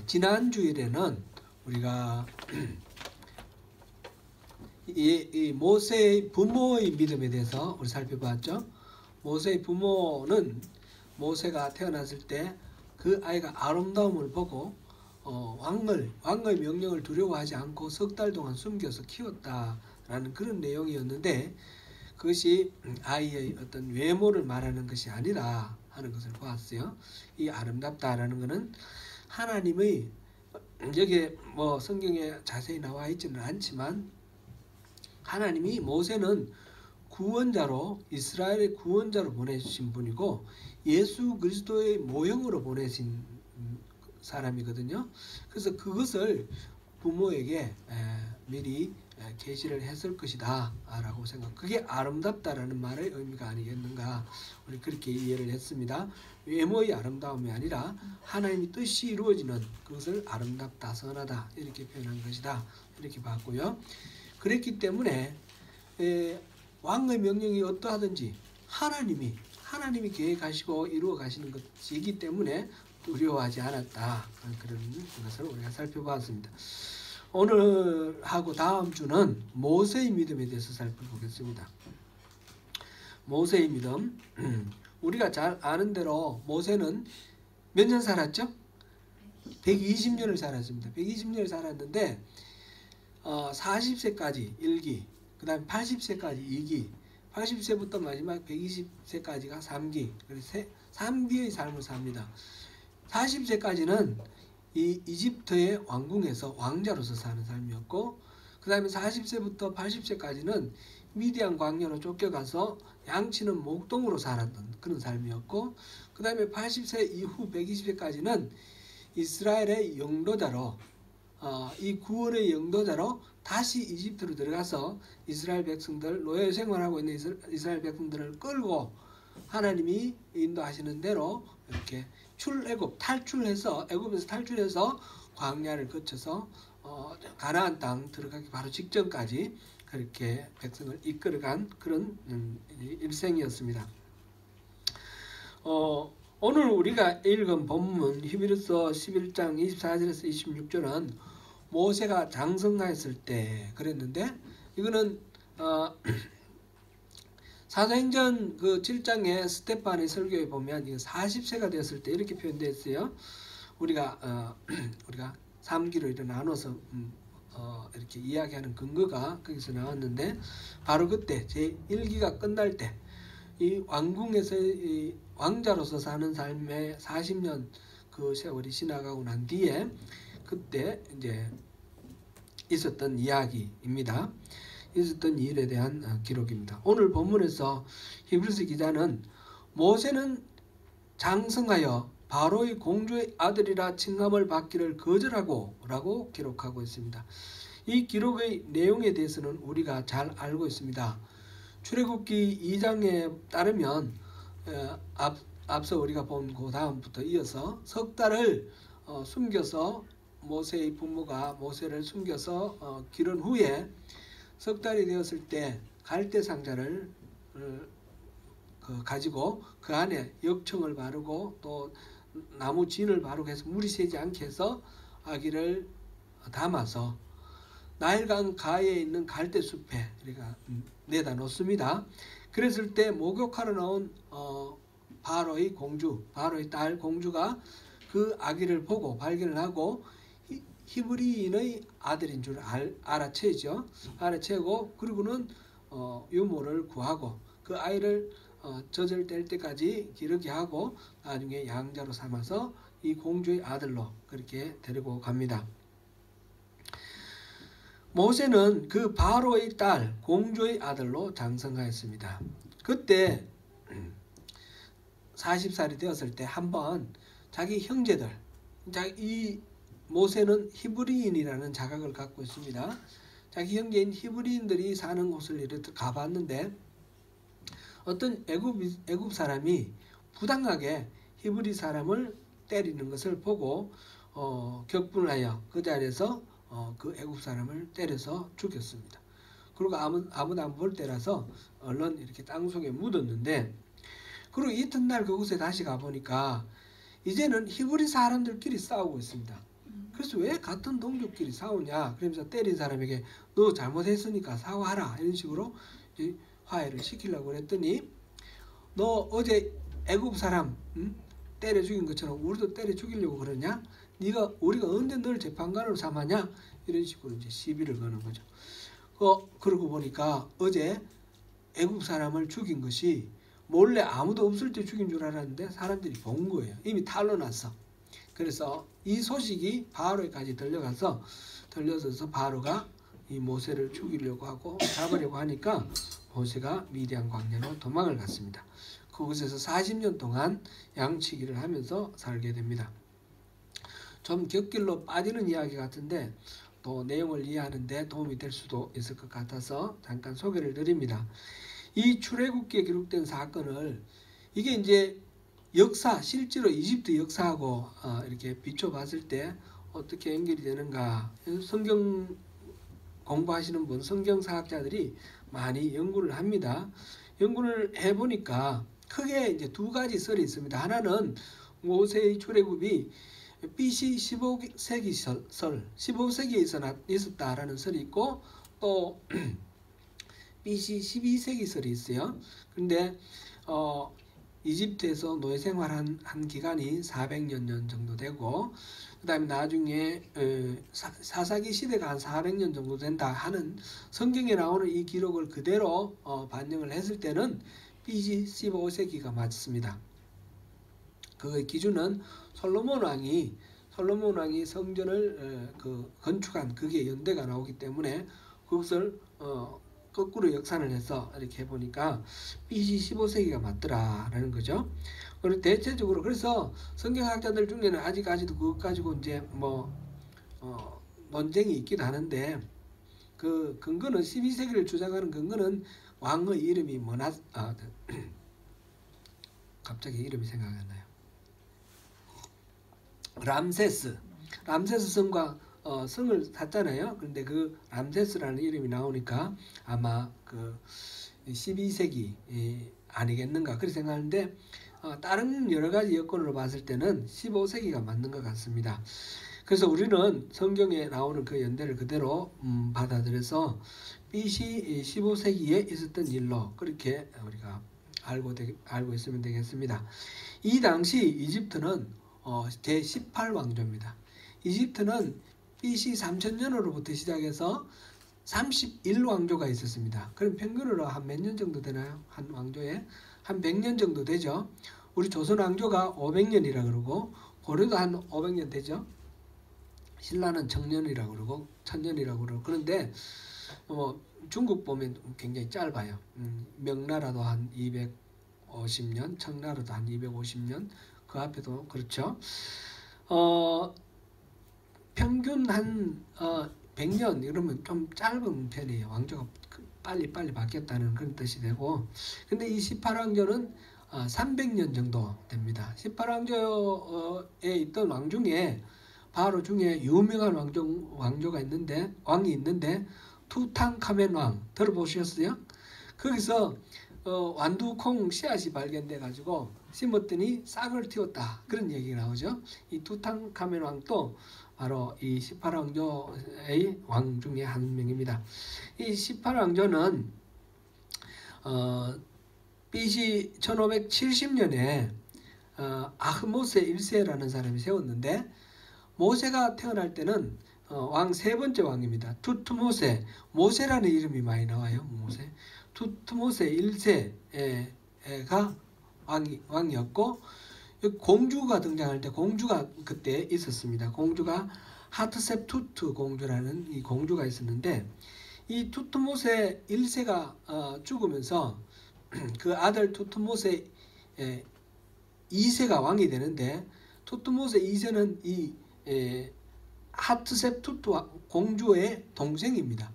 지난 주일에는 우리가 이 모세의 부모의 믿음에 대해서 우리 살펴봤죠. 모세의 부모는 모세가 태어났을 때 그 아이가 아름다움을 보고 왕의 명령을 두려워하지 않고 석 달 동안 숨겨서 키웠다라는 그런 내용이었는데, 그것이 아이의 어떤 외모를 말하는 것이 아니라 하는 것을 보았어요. 이 아름답다라는 것은 하나님의, 여기에 뭐 성경에 자세히 나와 있지는 않지만, 하나님이 모세는 구원자로, 이스라엘의 구원자로 보내주신 분이고 예수 그리스도의 모형으로 보내신 사람이거든요. 그래서 그것을 부모에게 미리 계시를 했을 것이다 라고 생각. 그게 아름답다라는 말의 의미가 아니겠는가, 우리 그렇게 이해를 했습니다. 외모의 아름다움이 아니라 하나님의 뜻이 이루어지는 그것을 아름답다, 선하다 이렇게 표현한 것이다 이렇게 봤고요. 그랬기 때문에 왕의 명령이 어떠하든지 하나님이 계획하시고 이루어 가시는 것이기 때문에 두려워하지 않았다, 그런 것을 우리가 살펴봤습니다. 오늘하고 다음 주는 모세의 믿음에 대해서 살펴보겠습니다. 모세의 믿음. 우리가 잘 아는 대로 모세는 몇 년 살았죠? 120년을 살았습니다. 120년을 살았는데 40세까지 1기, 그 다음에 80세까지 2기, 80세부터 마지막 120세까지가 3기, 그래서 3기의 삶을 삽니다. 40세까지는 이 이집트의 왕궁에서 왕자로서 사는 삶이었고, 그 다음에 40세부터 80세까지는 미디안 광야로 쫓겨가서 양치는 목동으로 살았던 그런 삶이었고, 그 다음에 80세 이후 120세까지는 이스라엘의 영도자로, 이 구원의 영도자로 다시 이집트로 들어가서 이스라엘 백성들, 노예 생활하고 있는 이스라엘 백성들을 끌고 하나님이 인도하시는 대로 이렇게 탈출해서 애굽에서 탈출해서 광야를 거쳐서 가나안 땅 들어가기 바로 직전까지 그렇게 백성을 이끌어간 그런 일생이었습니다. 오늘 우리가 읽은 본문 히브리서 11장 24절에서 26절은 모세가 장성하였을 때 그랬는데, 이거는 사도행전 그 7장의 스데반의 설교에 보면 40세가 되었을 때 이렇게 표현되어 있어요. 우리가 3기로 이렇게 나눠서 이렇게 이야기하는 근거가 거기서 나왔는데, 바로 그때 제1기가 끝날 때 이 왕궁에서 이 왕자로서 사는 삶의 40년 그 세월이 지나가고 난 뒤에 그때 이제 있었던 이야기입니다. 있었던 일에 대한 기록입니다. 오늘 본문에서 히브리서 기자는 모세는 장성하여 바로의 공주의 아들이라 칭함을 받기를 거절하고 라고 기록하고 있습니다. 이 기록의 내용에 대해서는 우리가 잘 알고 있습니다. 출애굽기 2장에 따르면 앞서 우리가 본 그 다음부터 이어서 석 달을 숨겨서 모세의 부모가 모세를 숨겨서 기른 후에 석 달이 되었을 때 갈대 상자를 가지고 그 안에 역청을 바르고 또 나무 진을 바르고 해서 물이 새지 않게 해서 아기를 담아서 나일강 가에 있는 갈대 숲에 우리가 내다 놓습니다. 그랬을 때 목욕하러 나온 바로의 공주, 바로의 딸 공주가 그 아기를 보고 발견을 하고 히브리인의 아들인 줄 알아채죠. 알아채고 그리고는 유모를 구하고 그 아이를 젖을 뗄 때까지 기르게 하고 나중에 양자로 삼아서 이 공주의 아들로 그렇게 데리고 갑니다. 모세는 그 바로의 딸 공주의 아들로 장성하였습니다. 그때 40살이 되었을 때 한번 자기 형제들, 이 모세는 히브리인이라는 자각을 갖고 있습니다. 자기 형제인 히브리인들이 사는 곳을 이렇게 가봤는데 어떤 애굽 사람이 부당하게 히브리 사람을 때리는 것을 보고 격분하여 그 자리에서 그 애굽 사람을 때려서 죽였습니다. 그리고 아무도 안 볼 때라서 얼른 이렇게 땅속에 묻었는데, 그리고 이튿날 그곳에 다시 가보니까 이제는 히브리 사람들끼리 싸우고 있습니다. 그래서 왜 같은 동족끼리 싸우냐? 그러면서 때린 사람에게 너 잘못했으니까 사과하라 이런 식으로 화해를 시키려고 그랬더니 너 어제 애굽 사람 때려 죽인 것처럼 우리도 때려 죽이려고 그러냐? 우리가 언제 널 재판관으로 삼았냐? 이런 식으로 이제 시비를 거는 거죠. 그러고 보니까 어제 애굽 사람을 죽인 것이 몰래 아무도 없을 때 죽인 줄 알았는데 사람들이 본 거예요. 이미 탄로났어. 그래서 이 소식이 바로에까지 들려서 바로가 이 모세를 죽이려고 하고 잡으려고 하니까 모세가 미디안 광야로 도망을 갔습니다. 그곳에서 40년 동안 양치기를 하면서 살게 됩니다. 좀 곁길로 빠지는 이야기 같은데 또 내용을 이해하는 데 도움이 될 수도 있을 것 같아서 잠깐 소개를 드립니다. 이 출애굽기에 기록된 사건을 이게 이제 실제로 이집트 역사하고 이렇게 비춰봤을 때 어떻게 연결이 되는가, 성경 공부하시는 분, 성경사학자들이 많이 연구를 합니다. 연구를 해보니까 크게 이제 두 가지 썰이 있습니다. 하나는 모세의 출애굽이 BC 15세기 설, 15세기에 있었다라는 설이 있고 또 BC 12세기 설이 있어요. 그런데 이집트에서 노예 생활한 기간이 400년 정도 되고 그 다음에 나중에 사사기 시대가 한 400년 정도 된다 하는 성경에 나오는 이 기록을 그대로 반영을 했을 때는 BC 15세기가 맞습니다. 그 기준은 솔로몬 왕이 성전을 건축한 그게 연대가 나오기 때문에 그것을 거꾸로 역산을 해서 이렇게 해보니까 BC 15세기가 맞더라라는 거죠. 그리고 대체적으로 그래서 성경학자들 중에는 아직까지도 그것 가지고 이제 논쟁이 있기도 하는데 그 근거는 12세기를 주장하는 근거는 왕의 이름이 갑자기 이름이 생각이 안 나요. 람세스 성과 성을 샀잖아요. 그런데 그 람세스라는 이름이 나오니까 아마 그 12세기 아니겠는가 그렇게 생각하는데 다른 여러 가지 여건으로 봤을 때는 15세기가 맞는 것 같습니다. 그래서 우리는 성경에 나오는 그 연대를 그대로 받아들여서 BC 15세기에 있었던 일로 그렇게 우리가 알고 있으면 되겠습니다. 이 당시 이집트는 제18왕조입니다. 이집트는 BC 3000년으로부터 시작해서 31왕조가 있었습니다. 그럼 평균으로 한 몇 년 정도 되나요? 한 왕조에? 한 100년 정도 되죠. 우리 조선 왕조가 500년이라 그러고 고려도 한 500년 되죠. 신라는 청년이라고 그러고 천년이라고 그러고 그런데 중국 보면 굉장히 짧아요. 명나라도 한 250년, 청나라도 한 250년, 그 앞에도 그렇죠. 평균 한 100년 이러면 좀 짧은 편이에요. 왕조가 빨리 바뀌었다는 그런 뜻이 되고 근데 이 18왕조는 300년 정도 됩니다. 18왕조에 있던 왕 중에 바로 중에 유명한 왕조가 있는데 왕이 있는데 투탕카멘 왕 들어보셨어요? 거기서 완두콩 씨앗이 발견돼 가지고 심었더니 싹을 틔웠다 그런 얘기가 나오죠. 이 투탕카멘 왕도 바로 이 18왕조의 왕 중에 한 명입니다. 이 18왕조는 BC 1570년에 아흐모세 1세라는 사람이 세웠는데 모세가 태어날 때는 왕 세 번째 왕입니다. 투트모세, 모세라는 이름이 많이 나와요. 투트모세 1세가 왕이었고 공주가 등장할 때 공주가 그때 있었습니다. 공주가 하트셉투트 공주라는 이 공주가 있었는데 이 투트모세 1세가 죽으면서 그 아들 투트모세 2세가 왕이 되는데 투트모세 2세는 이 하트셉투트 공주의 동생입니다.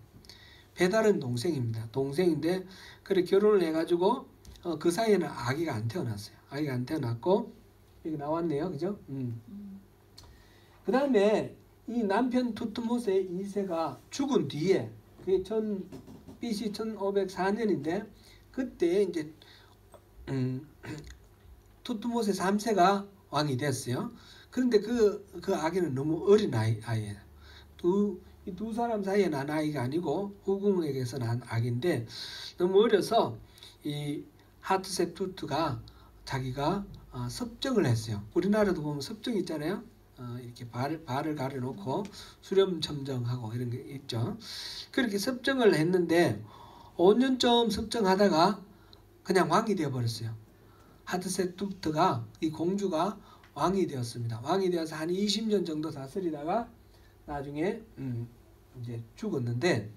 배다른 동생입니다. 동생인데 그래 결혼을 해가지고 그 사이에는 아기가 안 태어났어요. 아기가 안 태어났고 여기 나왔네요, 그죠? 그 다음에 이 남편 투트모세 2세가 죽은 뒤에 그게 BC 1504년인데 그때 이제 투트모세 3세가 왕이 됐어요. 그런데 그 아기는 너무 어린 아이예요. 이 두 사람 사이에 난 아이가 아니고 후궁에게서 난 아기인데 너무 어려서 이 하트셉투트가 자기가 섭정을 했어요. 우리나라도 보면 섭정 있잖아요. 이렇게 발을 가려놓고 수렴첨정하고 이런 게 있죠. 그렇게 섭정을 했는데 5년쯤 섭정하다가 그냥 왕이 되어버렸어요. 하트셉투트가 이 공주가 왕이 되었습니다. 왕이 되어서 한 20년 정도 다스리다가 나중에 이제 죽었는데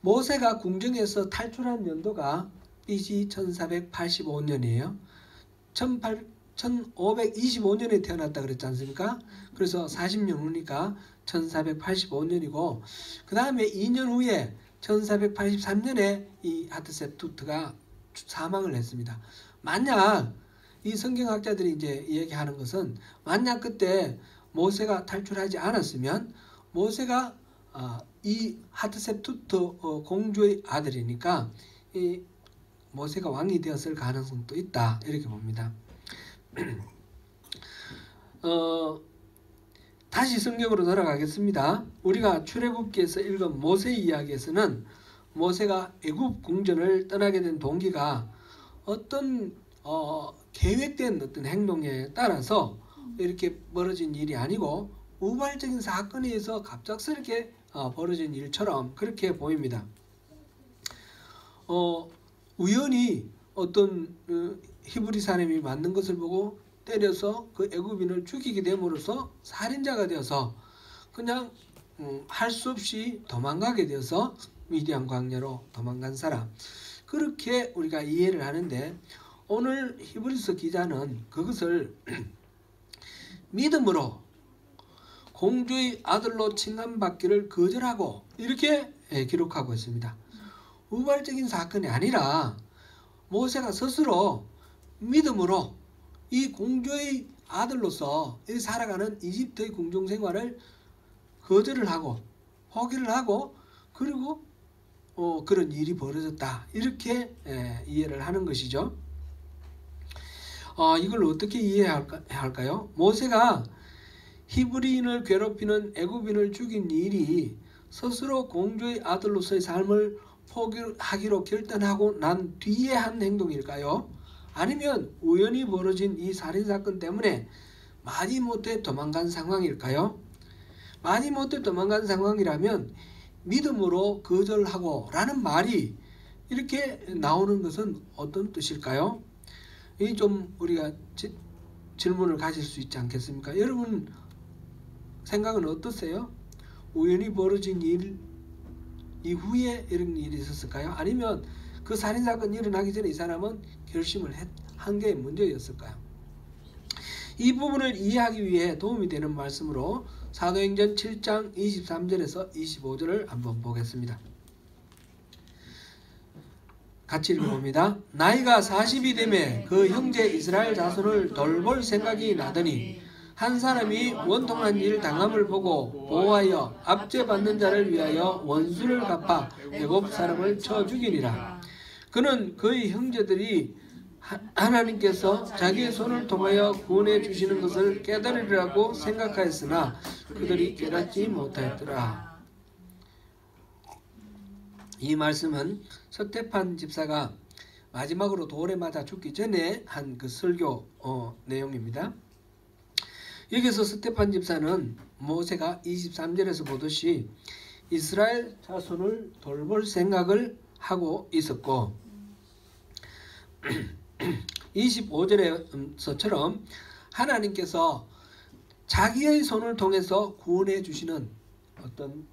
모세가 궁정에서 탈출한 연도가 BC 1485년이에요. 1525년에 태어났다 그랬지 않습니까? 그래서 40년 후니까 1485년이고 그 다음에 2년 후에 1483년에 이 하트셉투트가 사망을 했습니다. 만약 이 성경학자들이 이제 얘기하는 것은 만약 그때 모세가 탈출하지 않았으면 모세가 이 하트셉투트 공주의 아들이니까 이 모세가 왕이 되었을 가능성도 있다 이렇게 봅니다. 다시 성경으로 돌아가겠습니다. 우리가 출애굽기에서 읽은 모세 이야기에서는 모세가 애굽 궁전을 떠나게 된 동기가 어떤 계획된 어떤 행동에 따라서 이렇게 벌어진 일이 아니고 우발적인 사건에 의해서 갑작스럽게 벌어진 일처럼 그렇게 보입니다. 우연히 어떤 히브리 사람이 맞는 것을 보고 때려서 그 애굽인을 죽이게 됨으로써 살인자가 되어서 그냥 할 수 없이 도망가게 되어서 미디안 광야로 도망간 사람, 그렇게 우리가 이해를 하는데 오늘 히브리서 기자는 그것을 믿음으로 공주의 아들로 칭함받기를 거절하고 이렇게 기록하고 있습니다. 우발적인 사건이 아니라 모세가 스스로 믿음으로 이 공주의 아들로서 살아가는 이집트의 궁정 생활을 거절을 하고 포기를 하고 그리고 그런 일이 벌어졌다 이렇게 이해를 하는 것이죠. 이걸 어떻게 이해해야 할까요? 모세가 히브리인을 괴롭히는 애굽인을 죽인 일이 스스로 공주의 아들로서의 삶을 포기하기로 결단하고 난 뒤에 한 행동일까요? 아니면 우연히 벌어진 이 살인사건 때문에 마지못해 도망간 상황일까요? 마지못해 도망간 상황이라면 믿음으로 거절하고 라는 말이 이렇게 나오는 것은 어떤 뜻일까요? 이 좀 우리가 질문을 가질 수 있지 않겠습니까? 여러분 생각은 어떠세요? 우연히 벌어진 일 이후에 이런 일이 있었을까요? 아니면 그 살인사건이 일어나기 전에 이 사람은 결심을 한 게 문제였을까요? 이 부분을 이해하기 위해 도움이 되는 말씀으로 사도행전 7장 23절에서 25절을 한번 보겠습니다. 같이 읽어봅니다. 나이가 40이 되매 그 형제 이스라엘 자손을 돌볼 생각이 나더니 한 사람이 원통한 일 당함을 보고 보호하여 압제받는 자를 위하여 원수를 갚아 애굽 사람을 쳐 죽이니라. 그는 그의 형제들이 하나님께서 자기의 손을 통하여 구원해 주시는 것을 깨달으리라고 생각하였으나 그들이 깨닫지 못하였더라. 이 말씀은 스테판 집사가 마지막으로 돌에 맞아 죽기 전에 한 그 설교 내용입니다. 여기서 스테판 집사는 모세가 23절에서 보듯이 이스라엘 자손을 돌볼 생각을 하고 있었고 25절에서처럼 하나님께서 자기의 손을 통해서 구원해 주시는 어떤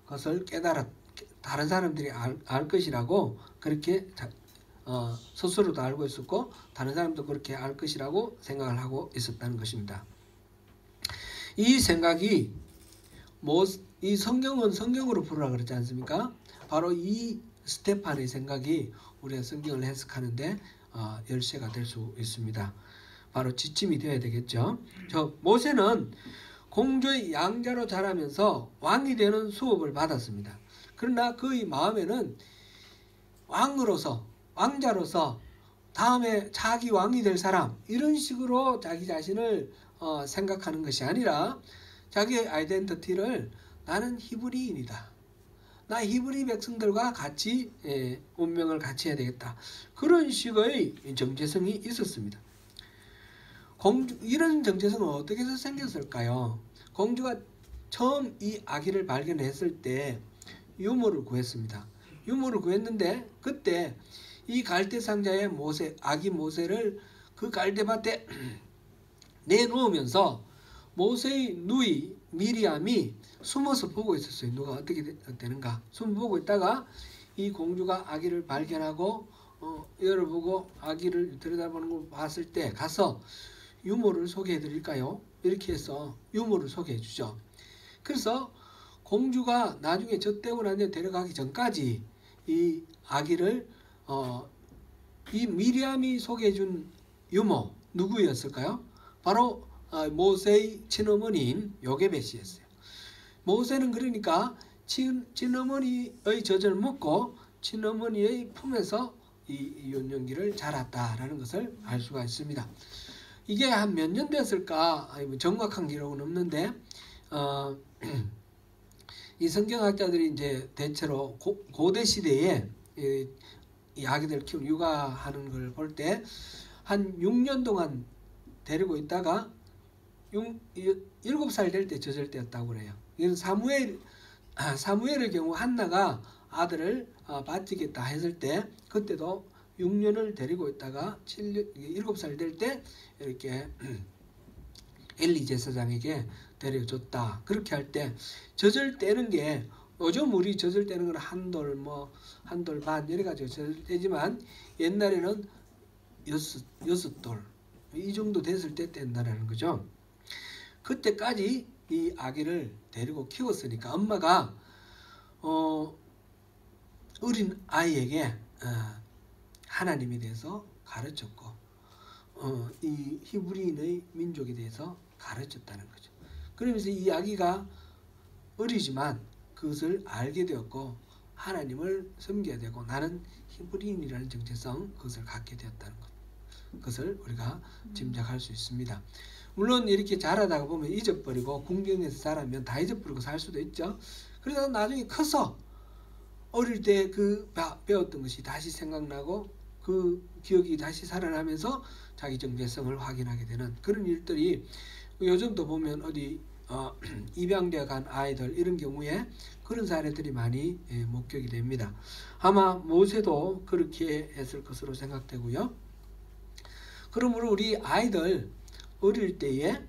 것을 다른 사람들이 알 것이라고 그렇게 스스로도 알고 있었고 다른 사람도 그렇게 알 것이라고 생각을 하고 있었다는 것입니다. 이 생각이 이 성경은 성경으로 풀으라 그랬지 않습니까? 바로 이 스테판의 생각이 우리가 성경을 해석하는데 열쇠가 될 수 있습니다. 바로 지침이 되어야 되겠죠. 모세는 공주의 양자로 자라면서 왕이 되는 수업을 받았습니다. 그러나 그의 마음에는 왕자로서 다음에 차기 왕이 될 사람, 이런 식으로 자기 자신을 생각하는 것이 아니라 자기의 아이덴티티를 나는 히브리인이다. 나 히브리 백성들과 같이 운명을 같이 해야 되겠다. 그런 식의 정체성이 있었습니다. 이런 정체성은 어떻게 해서 생겼을까요? 공주가 처음 이 아기를 발견했을 때 유모를 구했습니다. 유모를 구했는데 그때 이 갈대 상자의 아기 모세를 그 갈대밭에 내놓으면서 모세의 누이 미리암이 숨어서 보고 있었어요. 누가 어떻게 되는가 숨어 보고 있다가 이 공주가 아기를 발견하고 열어보고 아기를 들여다보는 걸 봤을 때 가서 유모를 소개해 드릴까요? 이렇게 해서 유모를 소개해 주죠. 그래서 공주가 나중에 젖대고 난 뒤에 데려가기 전까지 이 아기를 이 미리암이 소개해 준 유모 누구였을까요? 바로 모세의 친어머니인 요게벳이었어요. 모세는 그러니까 친어머니의 젖을 먹고 친어머니의 품에서 이 유년기를 자랐다라는 것을 알 수가 있습니다. 이게 한 몇 년 됐을까 정확한 기록은 없는데 이 성경학자들이 이제 대체로 고대 시대에 이 아기들 키우는 육아하는 걸 볼 때 한 6년 동안 데리고 있다가 7살 될 때 젖을 때였다고 그래요. 이건 사무엘의 경우 한나가 아들을 바치겠다 했을 때 그때도 6년을 데리고 있다가 7살 될 때 이렇게 엘리 제사장에게 데려줬다. 그렇게 할 때 젖을 떼는 게 요즘 우리 젖을 떼는 건 한 돌 반 여러 가지 젖을 떼지만 옛날에는 6돌 이 정도 됐을 때 뗀다라는 거죠. 그때까지 이 아기를 데리고 키웠으니까 엄마가 어린 아이에게 하나님에 대해서 가르쳤고 이 히브리인의 민족에 대해서 가르쳤다는 거죠. 그러면서 이 아기가 어리지만 그것을 알게 되었고 하나님을 섬겨야 되고 나는 히브리인이라는 정체성 그것을 갖게 되었다는 것. 그것을 우리가 짐작할 수 있습니다. 물론 이렇게 자라다가 보면 잊어버리고 궁경에서 자라면 다 잊어버리고 살 수도 있죠. 그러다 나중에 커서 어릴 때 그 배웠던 것이 다시 생각나고 그 기억이 다시 살아나면서 자기 정체성을 확인하게 되는 그런 일들이 요즘도 보면 어디 입양되어 간 아이들 이런 경우에 그런 사례들이 많이 목격이 됩니다. 아마 모세도 그렇게 했을 것으로 생각되고요. 그러므로 우리 아이들 어릴 때에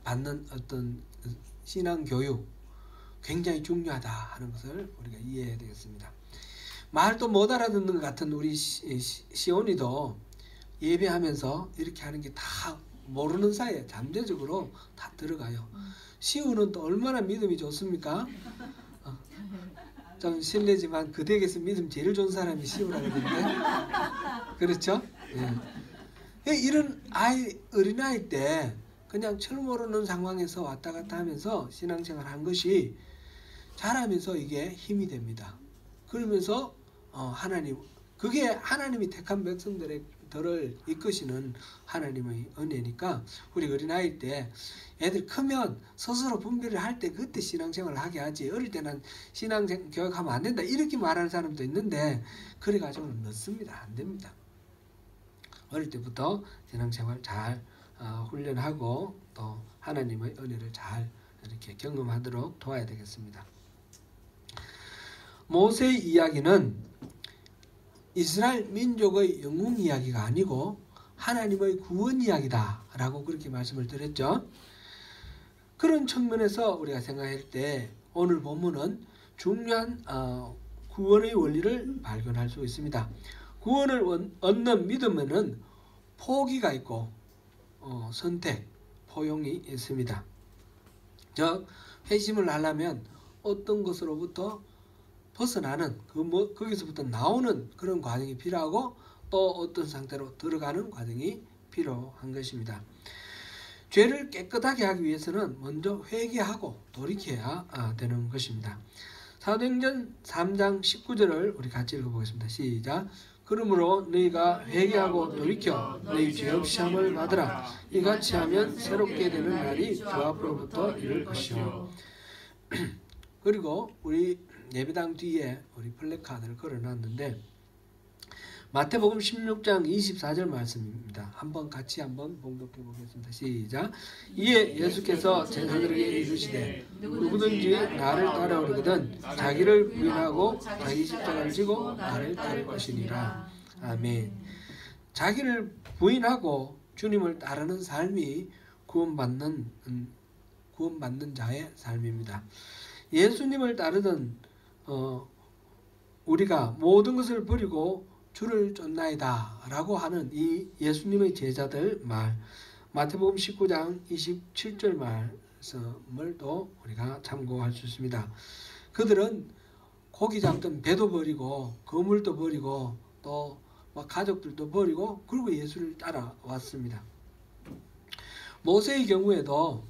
받는 어떤 신앙 교육 굉장히 중요하다 하는 것을 우리가 이해해야 되겠습니다. 말도 못 알아듣는 것 같은 우리 시온이도 예배하면서 이렇게 하는 게 다 모르는 사이에 잠재적으로 다 들어가요. 시온은 또 얼마나 믿음이 좋습니까? 좀 실례지만 그 댁에서 믿음 제일 좋은 사람이 시온이라고 그러는데 그렇죠? 예. 이런 어린아이 때 그냥 철 모르는 상황에서 왔다 갔다 하면서 신앙생활 한 것이 자라면서 이게 힘이 됩니다. 그러면서 그게 하나님이 택한 백성들을 이끄시는 하나님의 은혜니까 우리 어린아이 때 애들 크면 스스로 분별을 할 때 그때 신앙생활을 하게 하지 어릴 때는 신앙생활 교육하면 안 된다 이렇게 말하는 사람도 있는데 그래가지고는 늦습니다. 안 됩니다. 어릴 때부터 신앙생활 잘 훈련하고 또 하나님의 은혜를 잘 이렇게 경험하도록 도와야 되겠습니다. 모세의 이야기는 이스라엘 민족의 영웅 이야기가 아니고 하나님의 구원 이야기다 라고 그렇게 말씀을 드렸죠. 그런 측면에서 우리가 생각할 때 오늘 본문은 중요한 구원의 원리를 발견할 수 있습니다. 구원을 얻는 믿음에는 포기가 있고 선택, 포용이 있습니다. 즉 회심을 하려면 어떤 것으로부터 벗어나는 거기서부터 나오는 그런 과정이 필요하고 또 어떤 상태로 들어가는 과정이 필요한 것입니다. 죄를 깨끗하게 하기 위해서는 먼저 회개하고 돌이켜야 되는 것입니다. 사도행전 3장 19절을 우리 같이 읽어보겠습니다. 시작. 그러므로 너희가 회개하고 돌이켜 너희 죄업 시험을 받으라. 이같이 하면 새롭게 되는 날이 주 앞으로부터 이를 것이요. 그리고 우리 예배당 뒤에 우리 플래카드를 걸어놨는데 마태복음 16장 24절 말씀입니다. 같이 한번 봉독해 보겠습니다. 시작. 이에 예수께서 제자들에게 이르시되 누구든지 나를 따라오려거든 자기를 부인하고 자기 십자가를 지고 나를 따를 것이니라. 아멘. 자기를 부인하고 주님을 따르는 삶이 구원받는 자의 삶입니다. 예수님을 따르던 우리가 모든 것을 버리고 주를 쫓나이다 라고 하는 이 예수님의 제자들 말, 마태복음 19장 27절 말씀을 또 우리가 참고할 수 있습니다. 그들은 고기 잡던 배도 버리고 거물도 버리고 또 가족들도 버리고 그리고 예수를 따라왔습니다. 모세의 경우에도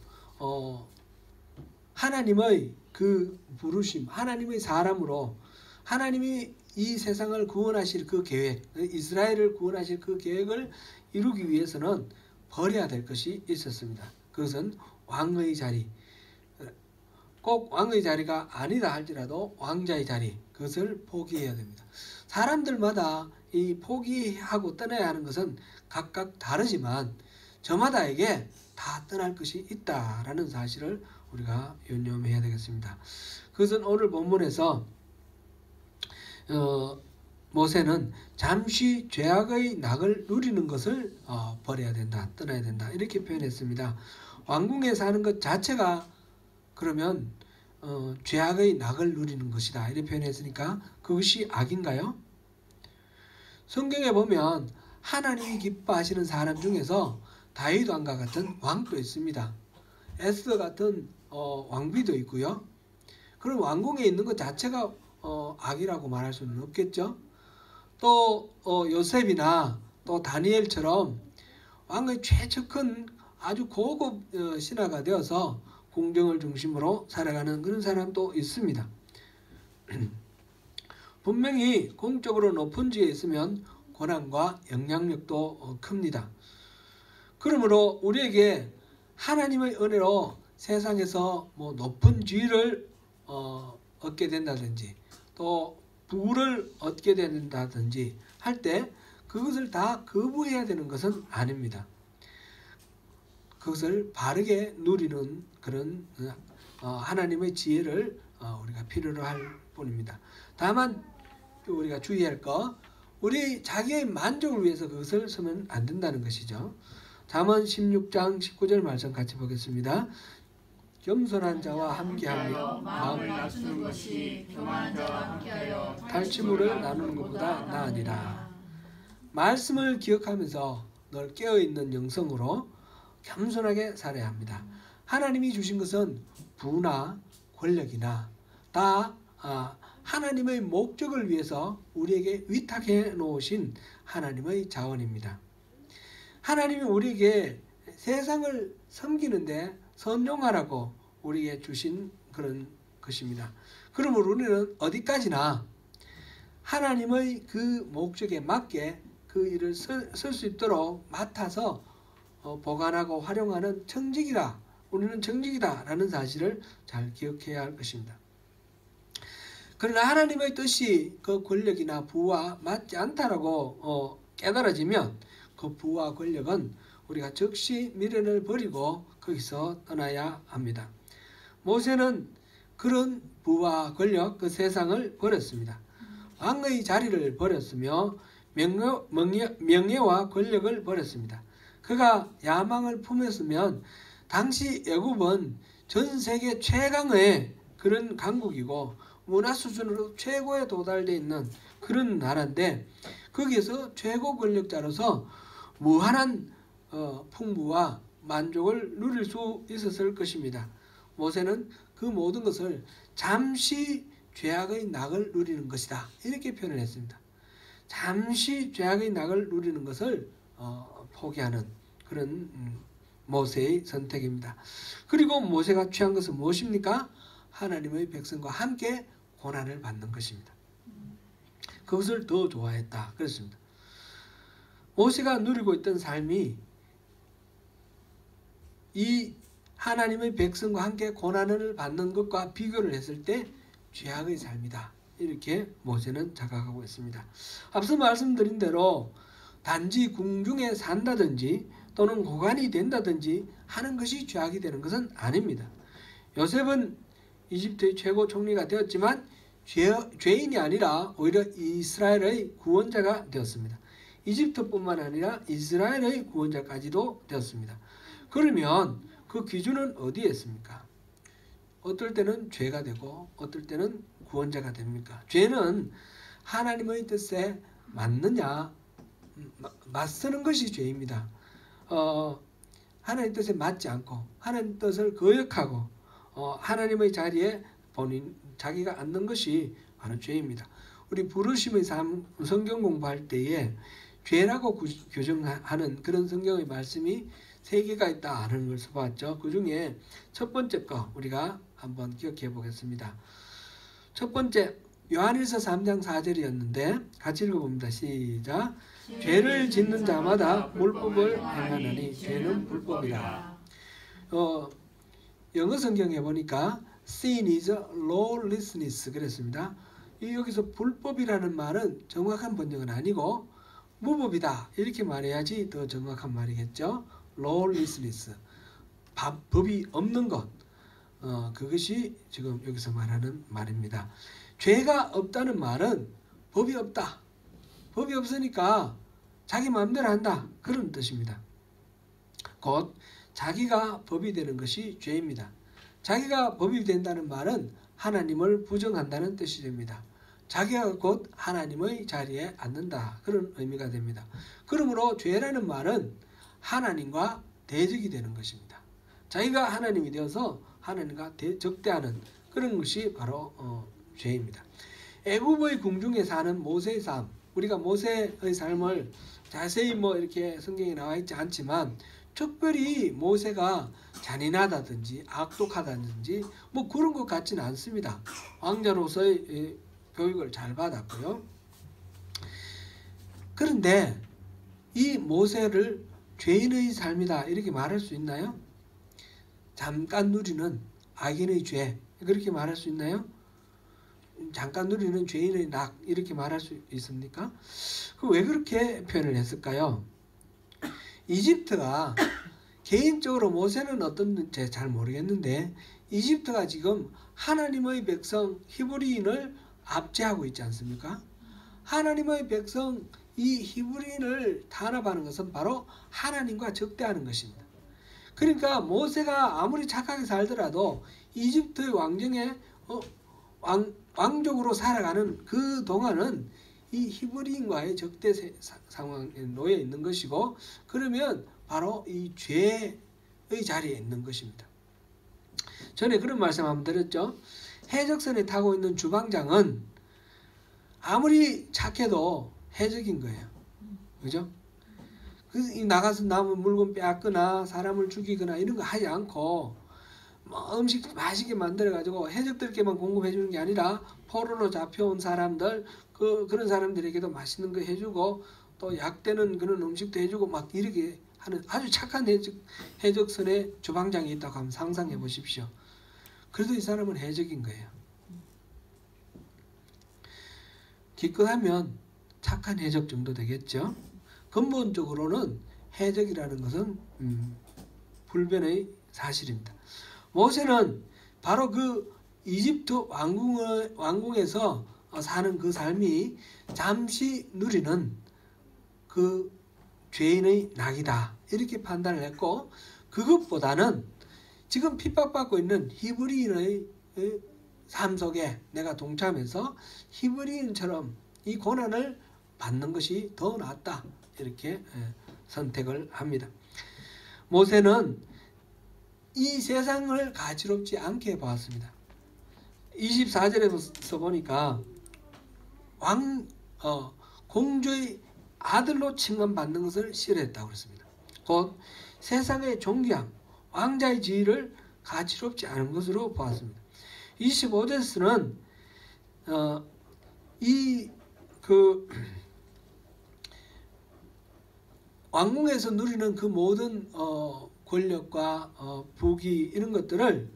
하나님의 그 부르심, 하나님의 사람으로 하나님이 이 세상을 구원하실 그 계획, 이스라엘을 구원하실 그 계획을 이루기 위해서는 버려야 될 것이 있었습니다. 그것은 왕의 자리, 꼭 왕의 자리가 아니다 할지라도 왕자의 자리, 그것을 포기해야 됩니다. 사람들마다 이 포기하고 떠나야 하는 것은 각각 다르지만 저마다에게 다 떠날 것이 있다라는 사실을 우리가 유념해야 되겠습니다. 그것은 오늘 본문에서 모세는 잠시 죄악의 낙을 누리는 것을 버려야 된다, 떠나야 된다 이렇게 표현했습니다. 왕궁에 사는 것 자체가 그러면 죄악의 낙을 누리는 것이다 이렇게 표현했으니까 그것이 악인가요? 성경에 보면 하나님이 기뻐하시는 사람 중에서 다윗 왕과 같은 왕도 있습니다. 에스더 같은 왕비도 있고요. 그럼 왕궁에 있는 것 자체가 악이라고 말할 수는 없겠죠. 또 요셉이나 또 다니엘처럼 왕의 최측근 아주 고급 신하가 되어서 궁정을 중심으로 살아가는 그런 사람도 있습니다. 분명히 공적으로 높은 지에 있으면 권한과 영향력도 큽니다. 그러므로 우리에게 하나님의 은혜로 세상에서 높은 지위를 얻게 된다든지 또 부를 얻게 된다든지 할 때 그것을 다 거부해야 되는 것은 아닙니다. 그것을 바르게 누리는 그런 하나님의 지혜를 우리가 필요로 할 뿐입니다. 다만 우리가 주의할 거, 우리 자기의 만족을 위해서 그것을 쓰면 안 된다는 것이죠. 잠언 16장 19절 말씀 같이 보겠습니다. 겸손한 자와 함께하며 마음을 낮추는 것이 교만한 자와 함께하여 탈취물을 나누는 것보다 나으니라. 말씀을 기억하면서 늘 깨어있는 영성으로 겸손하게 살아야 합니다. 하나님이 주신 것은 부나 권력이나 다 하나님의 목적을 위해서 우리에게 위탁해 놓으신 하나님의 자원입니다. 하나님이 우리에게 세상을 섬기는데 선용하라고 우리에게 주신 그런 것입니다. 그러므로 우리는 어디까지나 하나님의 그 목적에 맞게 그 일을 쓸 수 있도록 맡아서 보관하고 활용하는 청직이다. 우리는 청직이다 라는 사실을 잘 기억해야 할 것입니다. 그러나 하나님의 뜻이 그 권력이나 부와 맞지 않다라고 깨달아지면 그 부와 권력은 우리가 즉시 미련을 버리고 거기서 떠나야 합니다. 모세는 그런 부와 권력, 그 세상을 버렸습니다. 왕의 자리를 버렸으며 명예와 권력을 버렸습니다. 그가 야망을 품었으면 당시 애굽은 전 세계 최강의 그런 강국이고 문화 수준으로 최고에 도달되어 있는 그런 나라인데 거기에서 최고 권력자로서 무한한 풍부와 만족을 누릴 수 있었을 것입니다. 모세는 그 모든 것을 잠시 죄악의 낙을 누리는 것이다 이렇게 표현을 했습니다. 잠시 죄악의 낙을 누리는 것을 포기하는 그런 모세의 선택입니다. 그리고 모세가 취한 것은 무엇입니까? 하나님의 백성과 함께 고난을 받는 것입니다. 그것을 더 좋아했다. 그렇습니다. 모세가 누리고 있던 삶이 이 하나님의 백성과 함께 고난을 받는 것과 비교를 했을 때 죄악의 삶이다. 이렇게 모세는 자각하고 있습니다. 앞서 말씀드린 대로 단지 궁중에 산다든지 또는 고관이 된다든지 하는 것이 죄악이 되는 것은 아닙니다. 요셉은 이집트의 최고 총리가 되었지만 죄인이 아니라 오히려 이스라엘의 구원자가 되었습니다. 이집트뿐만 아니라 이스라엘의 구원자까지도 되었습니다. 그러면 그 기준은 어디에 있습니까? 어떨 때는 죄가 되고 어떨 때는 구원자가 됩니까? 죄는 하나님의 뜻에 맞느냐 맞서는 것이 죄입니다. 하나님 뜻에 맞지 않고 하나님 뜻을 거역하고 하나님의 자리에 자기가 앉는 것이 바로 죄입니다. 우리 부르심의 삶 성경 공부할 때에 죄라고 규정하는 그런 성경의 말씀이 3개가 있다 하는 걸 써봤죠. 그 중에 첫 번째 거 우리가 한번 기억해 보겠습니다. 첫 번째 요한일서 3장 4절이었는데 같이 읽어봅니다. 시작. 죄를 짓는 자마다 불법을 행하나니 죄는 불법이라. 영어 성경에 보니까 sin is lawlessness 그랬습니다. 여기서 불법이라는 말은 정확한 번역은 아니고 무법이다 이렇게 말해야지 더 정확한 말이겠죠. lawlessness 법이 없는 것 그것이 지금 여기서 말하는 말입니다. 죄가 없다는 말은 법이 없다. 법이 없으니까 자기 마음대로 한다. 그런 뜻입니다. 곧 자기가 법이 되는 것이 죄입니다. 자기가 법이 된다는 말은 하나님을 부정한다는 뜻이 됩니다. 자기가 곧 하나님의 자리에 앉는다. 그런 의미가 됩니다. 그러므로 죄라는 말은 하나님과 대적이 되는 것입니다. 자기가 하나님이 되어서 하나님과 적대하는 그런 것이 바로 죄입니다. 애굽의 궁중에 사는 모세의 삶, 우리가 모세의 삶을 자세히 이렇게 성경에 나와 있지 않지만 특별히 모세가 잔인하다든지 악독하다든지 그런 것 같지는 않습니다. 왕자로서의 교육을 잘 받았고요. 그런데 이 모세를 죄인의 삶이다 이렇게 말할 수 있나요? 잠깐 누리는 악인의 죄 그렇게 말할 수 있나요? 잠깐 누리는 죄인의 낙 이렇게 말할 수 있습니까? 왜 그렇게 표현을 했을까요? 이집트가 개인적으로 모세는 어떤지 잘 모르겠는데 이집트가 지금 하나님의 백성 히브리인을 압제하고 있지 않습니까? 하나님의 백성 이 히브리인을 탄압하는 것은 바로 하나님과 적대하는 것입니다. 그러니까 모세가 아무리 착하게 살더라도 이집트의 왕정에 왕족으로 살아가는 그 동안은 이 히브리인과의 적대 상황에 놓여 있는 것이고 그러면 바로 이 죄의 자리에 있는 것입니다. 전에 그런 말씀 한번 드렸죠. 해적선에 타고 있는 주방장은 아무리 착해도 해적인 거예요. 그죠? 나가서 남은 물건 빼앗거나 사람을 죽이거나 이런 거 하지 않고 음식 맛있게 만들어가지고 해적들께만 공급해 주는 게 아니라 포로로 잡혀온 사람들 그런 사람들에게도 맛있는 거 해주고 또 약되는 그런 음식도 해주고 막 이렇게 하는 아주 착한 해적선에 주방장이 있다고 한번 상상해 보십시오. 그래도 이 사람은 해적인 거예요. 기껏하면 착한 해적 정도 되겠죠. 근본적으로는 해적이라는 것은 불변의 사실입니다. 모세는 바로 그 이집트 왕궁에서 사는 그 삶이 잠시 누리는 그 죄인의 낙이다 이렇게 판단을 했고 그것보다는 지금 핍박받고 있는 히브리인의 삶 속에 내가 동참해서 히브리인처럼 이 고난을 받는 것이 더 낫다 이렇게 선택을 합니다. 모세는 이 세상을 가치롭지 않게 보았습니다. 24절에서 보니까 공주의 아들로 칭함받는 것을 싫어했다고 했습니다. 곧 세상의 존귀함, 왕자의 지위를 가치롭지 않은 것으로 보았습니다. 25절에서는 이 그 왕궁에서 누리는 그 모든 권력과 부귀 이런 것들을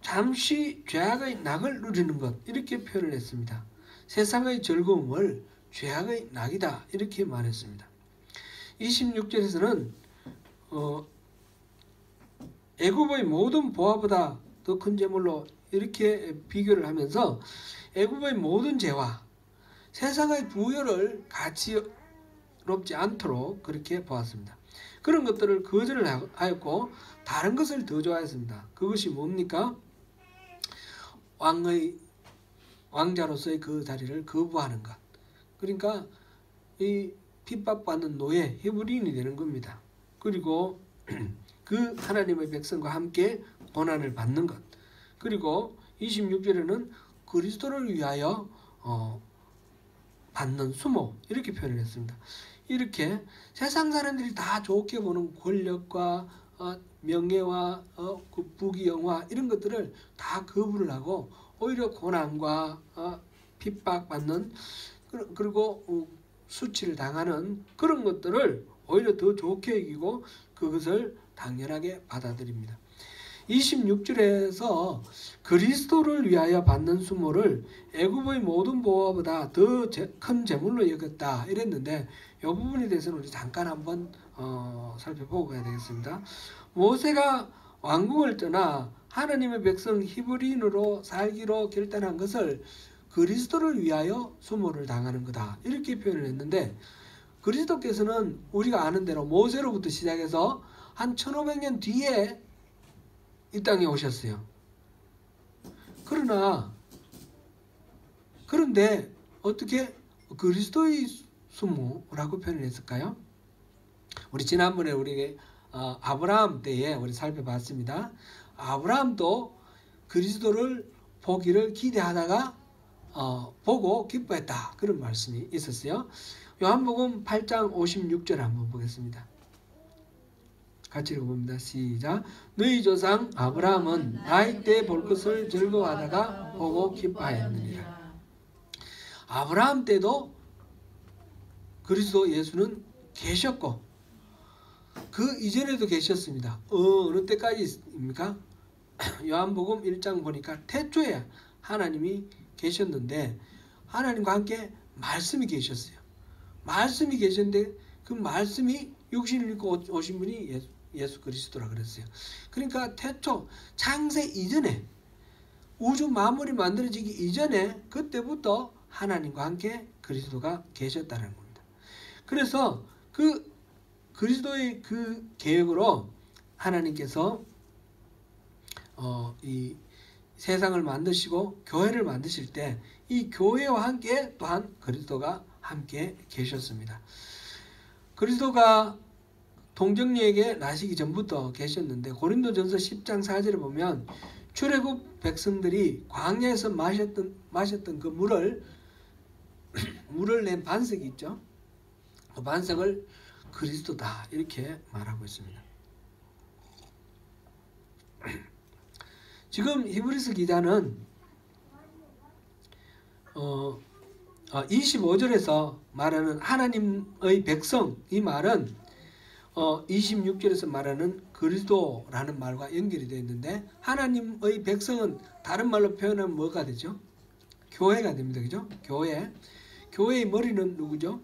잠시 죄악의 낙을 누리는 것 이렇게 표현을 했습니다. 세상의 즐거움을 죄악의 낙이다 이렇게 말했습니다. 26절에서는 애굽의 모든 보화보다 더 큰 재물로 이렇게 비교를 하면서 애굽의 모든 재화 세상의 부여를 가치롭지 않도록 그렇게 보았습니다. 그런 것들을 거절을 하였고 다른 것을 더 좋아했습니다. 그것이 뭡니까? 왕자로서의 그 자리를 거부하는 것. 그러니까 이 핍박받는 노예 히브리인이 되는 겁니다. 그리고 그 하나님의 백성과 함께 고난을 받는 것. 그리고 26절에는 그리스도를 위하여 받는 수모 이렇게 표현을 했습니다. 이렇게 세상 사람들이 다 좋게 보는 권력과 명예와 그 부귀 영화 이런 것들을 다 거부를 하고 오히려 고난과 핍박받는 그리고 수치를 당하는 그런 것들을 오히려 더 좋게 여기고 그것을 당연하게 받아들입니다. 26절에서 그리스도를 위하여 받는 수모를 애굽의 모든 보화보다 더 큰 재물로 여겼다 이랬는데 이 부분에 대해서는 우리 잠깐 한번 살펴보고 가야 되겠습니다. 모세가 왕궁을 떠나 하나님의 백성 히브리인으로 살기로 결단한 것을 그리스도를 위하여 수모를 당하는 거다 이렇게 표현을 했는데 그리스도께서는 우리가 아는 대로 모세로부터 시작해서 한 1500년 뒤에 이 땅에 오셨어요. 그런데 어떻게 그리스도의 수모라고 표현을 했을까요? 우리 지난번에 우리 아브라함 때에 우리 살펴봤습니다. 아브라함도 그리스도를 보기를 기대하다가 보고 기뻐했다 그런 말씀이 있었어요. 요한복음 8장 56절 한번 보겠습니다. 같이 읽어봅니다. 시작. 너희 조상 아브라함은 나이 때 볼 것을 즐거워하다가 보고 기뻐하였느니라. 아브라함 때도 그리스도 예수는 계셨고 그 이전에도 계셨습니다. 어느 때까지입니까? 요한복음 1장 보니까 태초에 하나님이 계셨는데 하나님과 함께 말씀이 계셨어요. 말씀이 계셨는데 그 말씀이 육신을 입고 오신 분이 예수 그리스도라 그랬어요. 그러니까 태초 창세 이전에 우주 만물이 만들어지기 이전에 그때부터 하나님과 함께 그리스도가 계셨다는 겁니다. 그래서 그 그리스도의 그 계획으로 하나님께서 이 세상을 만드시고 교회를 만드실 때 이 교회와 함께 또한 그리스도가 함께 계셨습니다. 그리스도가 동정녀에게 나시기 전부터 계셨는데 고린도전서 10장 4절에 보면 출애굽 백성들이 광야에서 마셨던 그 물을 낸 반석이 있죠. 그 반석을 그리스도다 이렇게 말하고 있습니다. 지금 히브리서 기자는 25절에서 말하는 하나님의 백성 이 말은 26절에서 말하는 그리스도라는 말과 연결이 되어 있는데 하나님의 백성은 다른 말로 표현하면 뭐가 되죠? 교회가 됩니다. 그죠? 교회의 머리는 누구죠?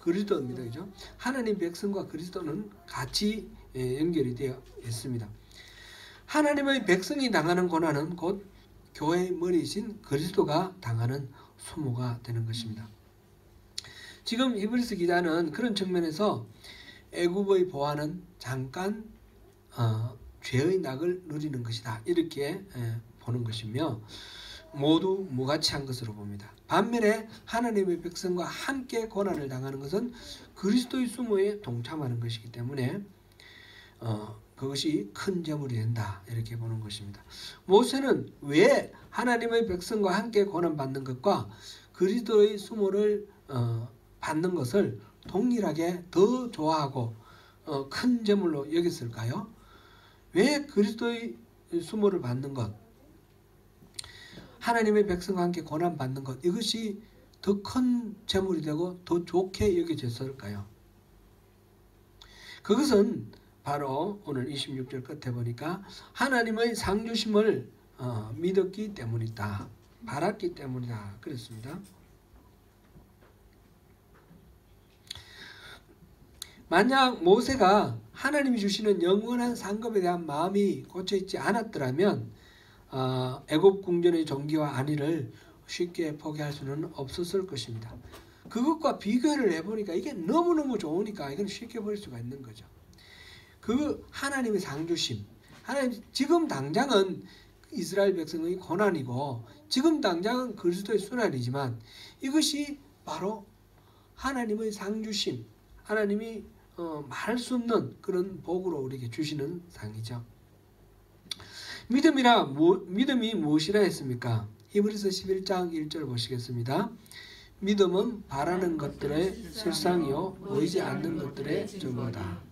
그리스도입니다. 그죠? 하나님 백성과 그리스도는 같이 연결이 되어 있습니다. 하나님의 백성이 당하는 고난은 곧 교회의 머리이신 그리스도가 당하는 수모가 되는 것입니다. 지금 히브리서 기자는 그런 측면에서 애굽의 보화는 잠깐 죄의 낙을 누리는 것이다 이렇게 보는 것이며 모두 무가치한 것으로 봅니다. 반면에 하나님의 백성과 함께 고난을 당하는 것은 그리스도의 수모에 동참하는 것이기 때문에 그것이 큰 재물이 된다 이렇게 보는 것입니다. 모세는 왜 하나님의 백성과 함께 고난받는 것과 그리스도의 수모를 받는 것을 동일하게 더 좋아하고 큰 재물로 여겼을까요? 왜 그리스도의 수모를 받는 것, 하나님의 백성과 함께 고난받는 것 이것이 더 큰 재물이 되고 더 좋게 여겨졌을까요? 그것은 바로 오늘 26절 끝에 보니까 하나님의 상주심을 믿었기 때문이다. 바랐기 때문이다. 그랬습니다. 만약 모세가 하나님이 주시는 영원한 상급에 대한 마음이 꽂혀있지 않았더라면 애굽 궁전의 종기와 안위를 쉽게 포기할 수는 없었을 것입니다. 그것과 비교를 해보니까 이게 너무너무 좋으니까 이건 쉽게 버릴 수가 있는 거죠. 그 하나님의 상주심, 하나님 지금 당장은 이스라엘 백성의 고난이고 지금 당장은 그리스도의 순환이지만 이것이 바로 하나님의 상주심, 하나님이 말할 수 없는 그런 복으로 우리에게 주시는 상이죠. 믿음이 무엇이라 했습니까? 히브리서 11장 1절 보시겠습니다. 믿음은 바라는 것들의 실상이요 보이지 않는 것들의 증거다.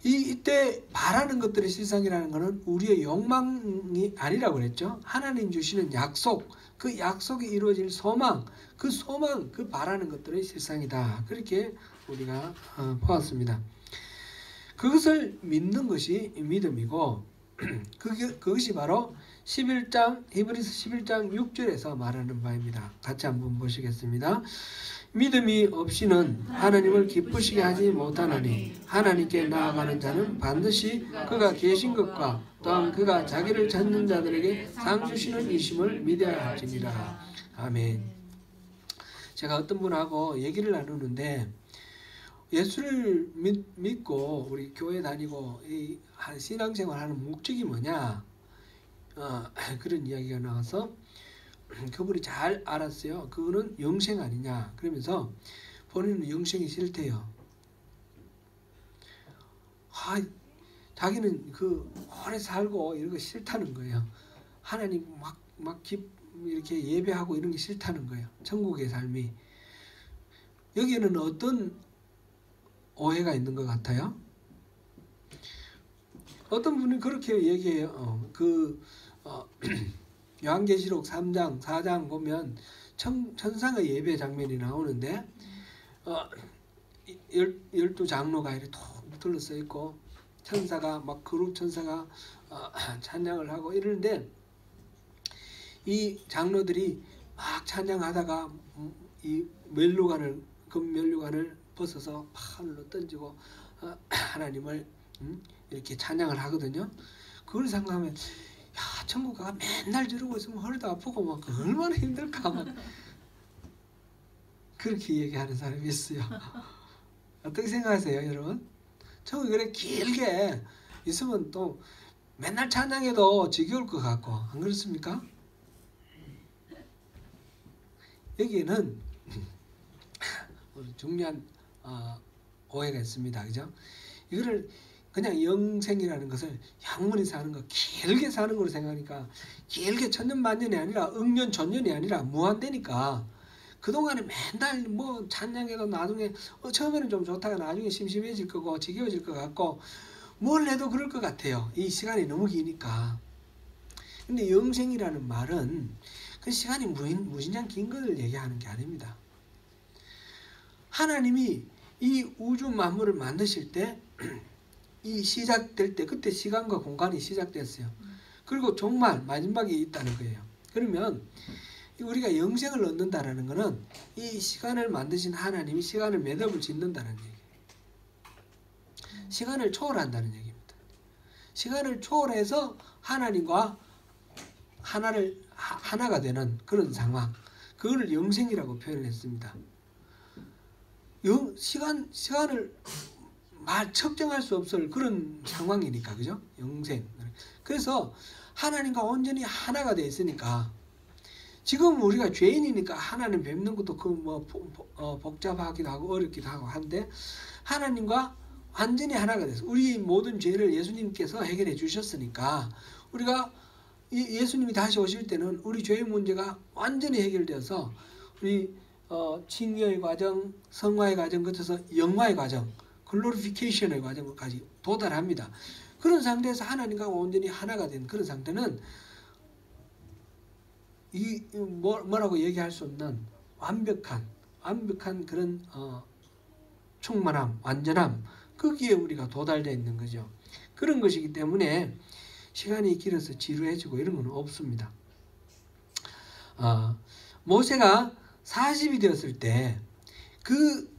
이때 바라는 것들의 실상이라는 것은 우리의 욕망이 아니라고 그랬죠. 하나님 주시는 약속, 그 약속이 이루어질 소망, 그 바라는 것들의 실상이다. 그렇게 우리가 보았습니다. 그것을 믿는 것이 믿음이고 그것이 바로 히브리서 11장 6절에서 말하는 바입니다. 같이 한번 보시겠습니다. 믿음이 없이는 하나님을 기쁘시게 하지 못하나니 하나님께 나아가는 자는 반드시 그가 계신 것과 또한 그가 자기를 찾는 자들에게 상 주시는 이심을 믿어야 할지니라. 아멘. 제가 어떤 분하고 얘기를 나누는데 예수를 믿고 우리 교회 다니고 이 신앙생활하는 목적이 뭐냐 그런 이야기가 나와서 그분이 잘 알았어요. 그거는 영생 아니냐. 그러면서 본인은 영생이 싫대요. 자기는 오래 살고 이런 거 싫다는 거예요. 하나님 이렇게 예배하고 이런 게 싫다는 거예요. 천국의 삶이. 여기에는 어떤 오해가 있는 것 같아요? 어떤 분이 그렇게 얘기해요. 요한계시록 3장, 4장 보면 천상의 예배 장면이 나오는데 12장로가 이렇게 톡 둘러서 있고 천사가 그룹 천사가 찬양을 하고 이러는데 이 장로들이 막 찬양하다가 이 금면류관을 벗어서 하늘로 던지고 하나님을 이렇게 찬양을 하거든요. 그걸 생각하면 천국 가가 맨날 저러고 있으면 허리도 아프고 막 얼마나 힘들까 막 그렇게 얘기하는 사람이 있어요. 어떻게 생각하세요, 여러분? 천국이 그래 길게 있으면 또 맨날 찬양해도 지겨울 것 같고 안 그렇습니까? 여기에는 중요한 오해가 있습니다. 그죠? 이거를 그냥 영생이라는 것을 영원히 사는 거, 길게 사는 거로 생각하니까 길게 천년만년이 아니라 억년 천년이 아니라 무한대니까 그동안에 맨날 찬양해도 나중에 처음에는 좀 좋다가 나중에 심심해질 거고 지겨워질 것 같고 뭘 해도 그럴 것 같아요. 이 시간이 너무 기니까. 근데 영생이라는 말은 그 시간이 무진장 긴 것을 얘기하는 게 아닙니다. 하나님이 이 우주 만물을 만드실 때 이 시작될 때 그때 시간과 공간이 시작됐어요. 그리고 정말 마지막에 있다는 거예요. 그러면 우리가 영생을 얻는다는 것은 이 시간을 만드신 하나님이 시간을 매듭을 짓는다는 얘기예요. 시간을 초월한다는 얘기입니다. 시간을 초월해서 하나님과 하나가 되는 그런 상황, 그거를 영생이라고 표현을 했습니다. 시간을 측정할 수 없을 그런 상황이니까, 그죠? 영생. 그래서 하나님과 온전히 하나가 되어 있으니까 지금 우리가 죄인이니까 하나님 뵙는 것도 복잡하기도 하고 어렵기도 하고 한데 하나님과 완전히 하나가 돼서 우리 모든 죄를 예수님께서 해결해 주셨으니까 우리가 예수님이 다시 오실 때는 우리 죄의 문제가 완전히 해결되어서 우리 칭의의 과정, 성화의 과정 거쳐서 영화의 과정, 글로리피케이션의 과정까지 도달합니다. 그런 상태에서 하나님과 온전히 하나가 된 그런 상태는 뭐라고 얘기할 수 없는 완벽한 그런 충만함, 완전함, 거기에 우리가 도달되어 있는 거죠. 그런 것이기 때문에 시간이 길어서 지루해지고 이런 건 없습니다. 모세가 40이 되었을 때 그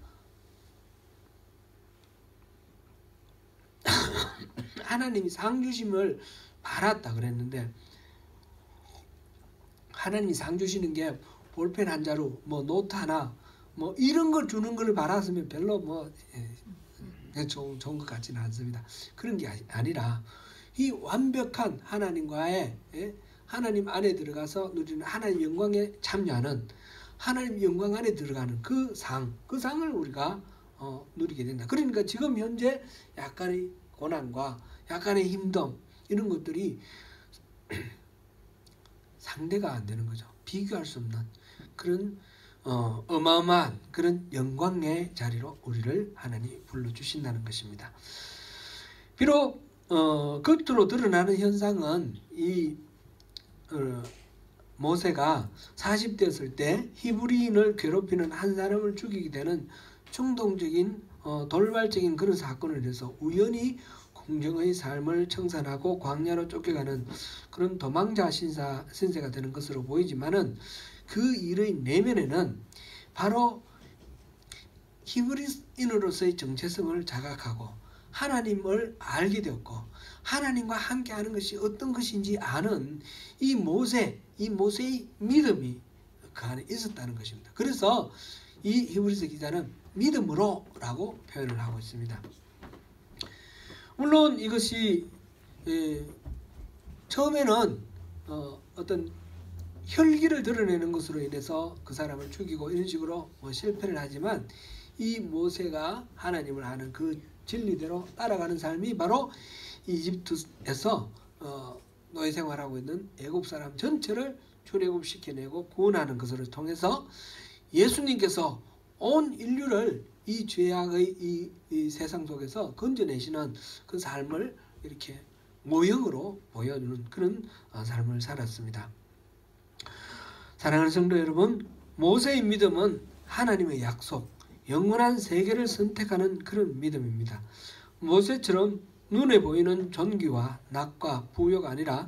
하나님이 상 주심을 바랐다 그랬는데, 하나님이 상 주시는 게 볼펜 한 자루, 뭐 노트 하나, 뭐 이런 걸 주는 걸 바랐으면 별로 뭐 좋은 것 같지는 않습니다. 그런 게 아니라 이 완벽한 하나님과의 하나님 안에 들어가서 누리는 하나님 영광에 참여하는, 하나님 영광 안에 들어가는 그 상을 우리가 누리게 된다. 그러니까 지금 현재 약간의 고난과 약간의 힘듦 이런 것들이 상대가 안 되는 거죠. 비교할 수 없는 그런 어마어마한 그런 영광의 자리로 우리를 하나님이 불러주신다는 것입니다. 비록 겉으로 드러나는 현상은 이 모세가 40대였을 때 히브리인을 괴롭히는 한 사람을 죽이게 되는 충동적인 돌발적인 그런 사건을 위해서 우연히 공정의 삶을 청산하고 광야로 쫓겨가는 그런 도망자 신세가 되는 것으로 보이지만은 그 일의 내면에는 바로 히브리인으로서의 정체성을 자각하고 하나님을 알게 되었고 하나님과 함께하는 것이 어떤 것인지 아는 이 모세의 믿음이 그 안에 있었다는 것입니다. 그래서 이 히브리서 기자는 믿음으로라고 표현을 하고 있습니다. 물론 이것이 처음에는 어떤 혈기를 드러내는 것으로 인해서 그 사람을 죽이고 이런 식으로 실패를 하지만 이 모세가 하나님을 아는 그 진리대로 따라가는 삶이 바로 이집트에서 노예 생활하고 있는 애굽 사람 전체를 출애굽시켜내고 구원하는 것을 통해서 예수님께서 온 인류를 이 죄악의 이 세상 속에서 건져내시는 그 삶을 이렇게 모형으로 보여주는 그런 삶을 살았습니다. 사랑하는 성도 여러분, 모세의 믿음은 하나님의 약속, 영원한 세계를 선택하는 그런 믿음입니다. 모세처럼 눈에 보이는 존귀와 낙과 부요가 아니라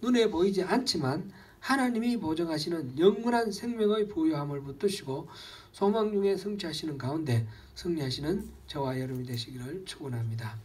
눈에 보이지 않지만 하나님이 보증하시는 영원한 생명의 부요함을 붙드시고 소망 중에 성취하시는 가운데 승리하시는 저와 여러분이 되시기를 축원합니다.